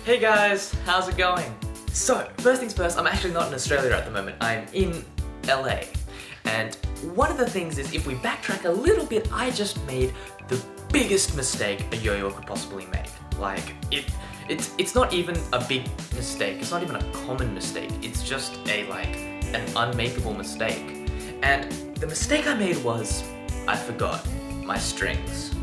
Hey guys, how's it going? So, first things first, I'm actually not in Australia at the moment, I'm in LA. And one of the things is, if we backtrack a little bit, I just made the biggest mistake a yo-yo could possibly make. Like, it's not even a big mistake, it's not even a common mistake, it's just an unmakeable mistake. And the mistake I made was, I forgot my strings.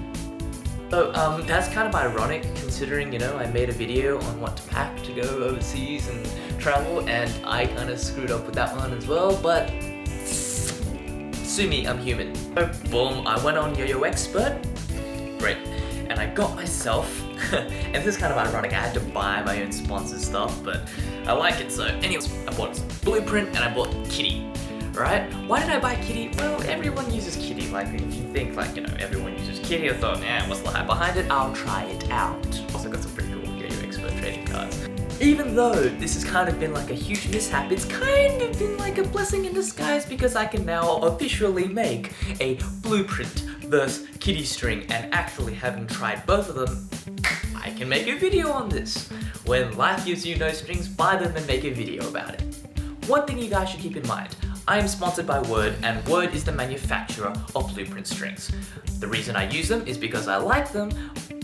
So that's kind of ironic considering, I made a video on what to pack to go overseas and travel, and I kind of screwed up with that one as well, but sue me, I'm human. So boom, I went on Yo-Yo Expert, great, and I got myself, and this is kind of ironic, I had to buy my own sponsored stuff, but I like it, so anyways, I bought Blueprint and I bought Kitty. Right? Why did I buy Kitty? Well, everyone uses Kitty. Like, if you think everyone uses Kitty, I thought, what's the hype behind it? I'll try it out. Also got some pretty cool Yo-Yo Expert trading cards. Even though this has kind of been like a huge mishap, it's kind of been like a blessing in disguise because I can now officially make a Blueprint versus Kitty string, and actually having tried both of them, I can make a video on this. When life gives you no strings, buy them and make a video about it. One thing you guys should keep in mind, I am sponsored by Word, and Word is the manufacturer of Blueprint strings. The reason I use them is because I like them,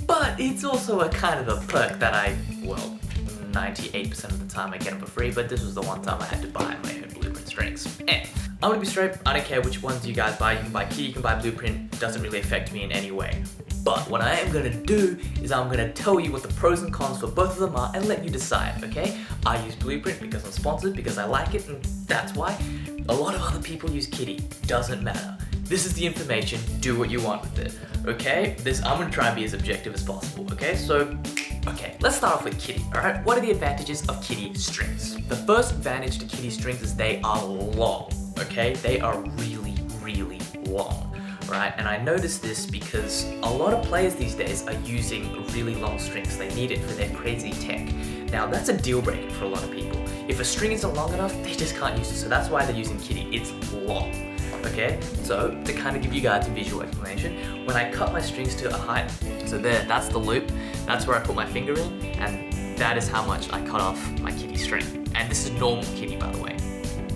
but it's also a kind of a perk that 98% of the time I get them for free, but this was the one time I had to buy my own Blueprint strings. And I'm gonna be straight, I don't care which ones you guys buy, you can buy Kitty, you can buy Blueprint, it doesn't really affect me in any way. But what I am gonna do is I'm gonna tell you what the pros and cons for both of them are and let you decide, okay? I use Blueprint because I'm sponsored, because I like it, and that's why. A lot of other people use Kitty, doesn't matter. This is the information, do what you want with it, okay? I'm gonna try and be as objective as possible, okay? Okay, let's start off with Kitty, alright? What are the advantages of Kitty strings? The first advantage to Kitty strings is they are long, okay? They are really, really long. Right? And I noticed this because a lot of players these days are using really long strings. They need it for their crazy tech. Now that's a deal breaker for a lot of people. If a string isn't long enough, they just can't use it. So that's why they're using Kitty. It's long. Okay? So to kind of give you guys a visual explanation, when I cut my strings to a height, so there, that's the loop, that's where I put my finger in, and that is how much I cut off my Kitty string. And this is normal Kitty, by the way.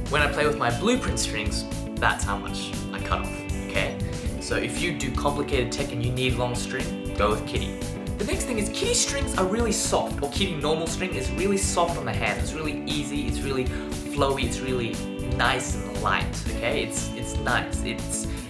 When I play with my Blueprint strings, that's how much I cut off. Okay? So if you do complicated tech and you need long string, go with Kitty. The next thing is Kitty strings are really soft, or Kitty normal string is really soft on the hands. It's really easy, it's really flowy, it's really nice and light, okay? It's nice, it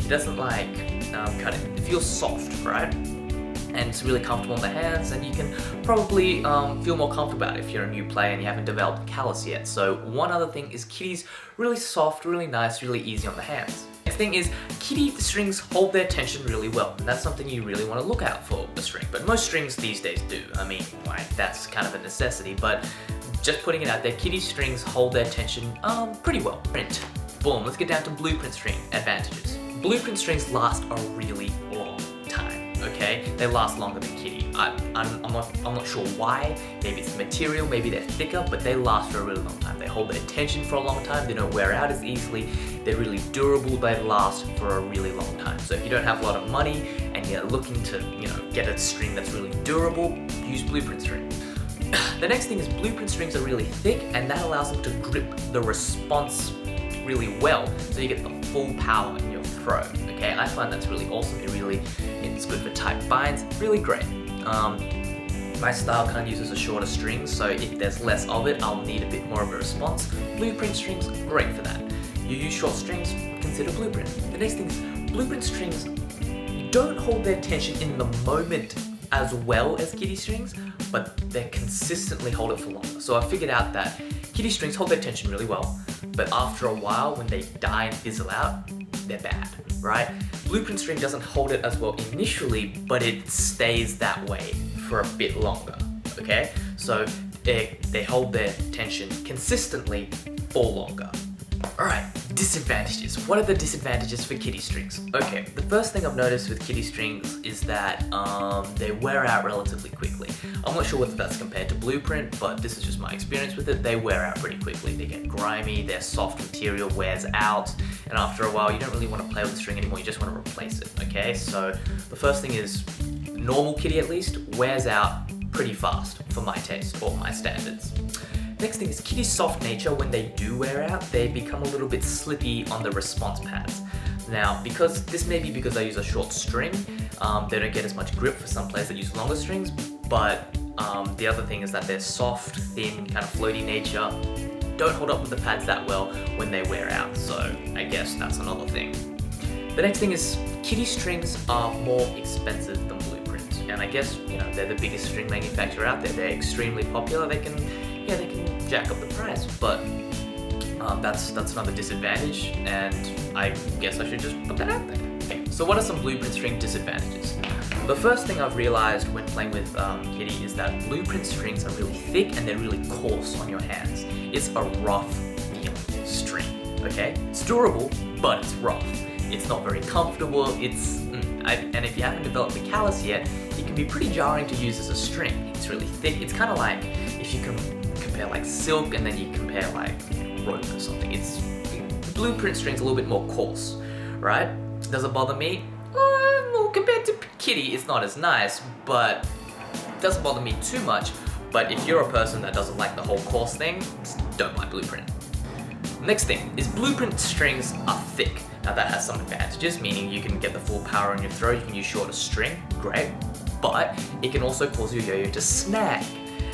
doesn't cut it. It feels soft, right? And it's really comfortable on the hands, and you can probably feel more comfortable about it if you're a new player and you haven't developed a callus yet. So one other thing is Kitty's really soft, really nice, really easy on the hands. Next thing is, Kitty strings hold their tension really well, and that's something you really want to look out for a string, but most strings these days do. I mean, that's kind of a necessity, but just putting it out there, Kitty strings hold their tension pretty well. Print. Boom, let's get down to Blueprint string advantages. Blueprint strings last a really long time, okay? They last longer than Kitty. I'm not sure why. Maybe it's the material, maybe they're thicker, but they last for a really long time. They hold their tension for a long time, they don't wear out as easily, they're really durable, they last for a really long time. So if you don't have a lot of money and you're looking to, get a string that's really durable, use Blueprint string. The next thing is Blueprint strings are really thick, and that allows them to grip the response really well, so you get the full power in your throw, okay? I find that's really awesome, it's good for tight binds, really great. My style kind of uses a shorter string, so if there's less of it, I'll need a bit more of a response. Blueprint strings, great for that. You use short strings, consider Blueprint. The next thing is, Blueprint strings don't hold their tension in the moment as well as Kitty strings, but they consistently hold it for longer. So I figured out that Kitty strings hold their tension really well, but after a while, when they die and fizzle out, they're bad, right? Blueprint string doesn't hold it as well initially, but it stays that way for a bit longer, okay? So they hold their tension consistently for longer. Alright, disadvantages. What are the disadvantages for Kitty strings? Okay, the first thing I've noticed with Kitty strings is that they wear out relatively quickly. I'm not sure whether that's compared to Blueprint, but this is just my experience with it. They wear out pretty quickly. They get grimy, their soft material wears out, and after a while you don't really want to play with the string anymore, you just want to replace it, okay? So the first thing is, normal Kitty at least, wears out pretty fast for my taste or my standards. Next thing is Kitty's soft nature. When they do wear out, they become a little bit slippy on the response pads. Now, this may be because I use a short string, they don't get as much grip for some players that use longer strings, but the other thing is that they're soft, thin, kind of floaty nature, don't hold up with the pads that well when they wear out, so I guess that's another thing. The next thing is Kitty strings are more expensive than Blueprint, and I guess, you know, they're the biggest string manufacturer out there. They're extremely popular. They can jack up the price, but that's another disadvantage, and I guess I should just put that out there. Okay, so what are some Blueprint string disadvantages? The first thing I've realized when playing with Kitty is that Blueprint strings are really thick and they're really coarse on your hands. It's a rough feeling string, okay? It's durable, but it's rough. It's not very comfortable, and if you haven't developed the callus yet, it can be pretty jarring to use as a string. It's really thick. It's kind of like if you can compare like silk and then you compare like rope or something. Blueprint string's a little bit more coarse, right? Does it bother me? Well, compared to Kitty, it's not as nice, but it doesn't bother me too much. But if you're a person that doesn't like the whole coarse thing, don't buy Blueprint. Next thing is Blueprint strings are thick. Now that has some advantages, meaning you can get the full power on your throw, you can use shorter string, great, but it can also cause your yo-yo to snag,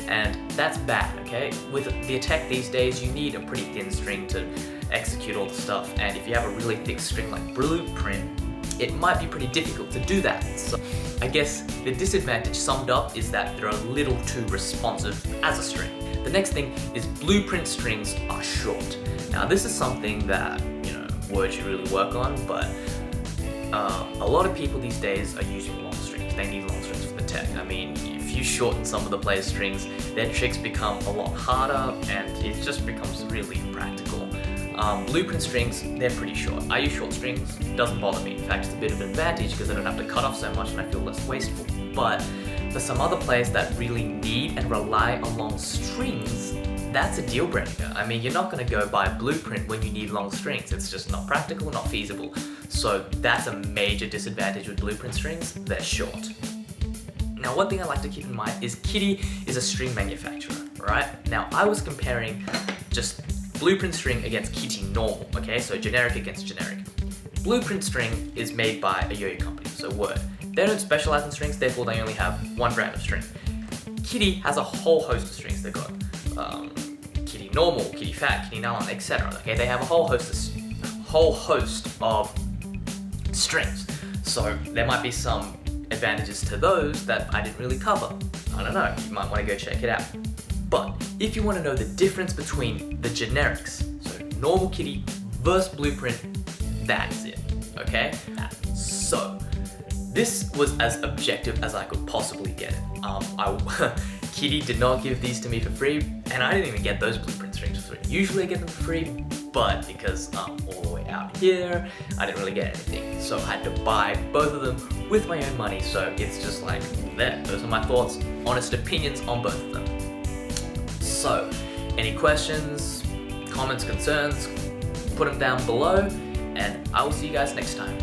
and that's bad, okay? With the attack these days, you need a pretty thin string to execute all the stuff, and if you have a really thick string like Blueprint, it might be pretty difficult to do that. So I guess the disadvantage summed up is that they're a little too responsive as a string. The next thing is Blueprint strings are short. Now this is something that, you know, Word should really work on, but a lot of people these days are using long strings. They need long strings for the tech. I mean, if you shorten some of the players' strings, their tricks become a lot harder and it just becomes really impractical. Blueprint strings, they're pretty short. I use short strings, doesn't bother me. In fact, it's a bit of an advantage because I don't have to cut off so much and I feel less wasteful. But for some other players that really need and rely on long strings, that's a deal breaker. I mean, you're not going to go buy Blueprint when you need long strings. It's just not practical, not feasible. So that's a major disadvantage with Blueprint strings. They're short. Now, one thing I like to keep in mind is Kitty is a string manufacturer, right? Now, I was comparing just Blueprint string against Kitty normal, okay? So generic against generic. Blueprint string is made by a yo-yo company, so Word. They don't specialize in strings, therefore they only have one brand of string. Kitty has a whole host of strings. They've got Kitty normal, Kitty fat, Kitty nylon, etc. Okay, they have a whole host of strings. So there might be some advantages to those that I didn't really cover. I don't know, you might want to go check it out. But if you want to know the difference between the generics, so normal Kitty versus Blueprint, that is it, okay? So this was as objective as I could possibly get it. Kitty did not give these to me for free, and I didn't even get those Blueprint strings for free. Usually I get them for free, but because I'm all the way out here, I didn't really get anything. So I had to buy both of them with my own money, so it's just like, there, those are my thoughts, honest opinions on both of them. So, any questions, comments, concerns, put them down below, and I will see you guys next time.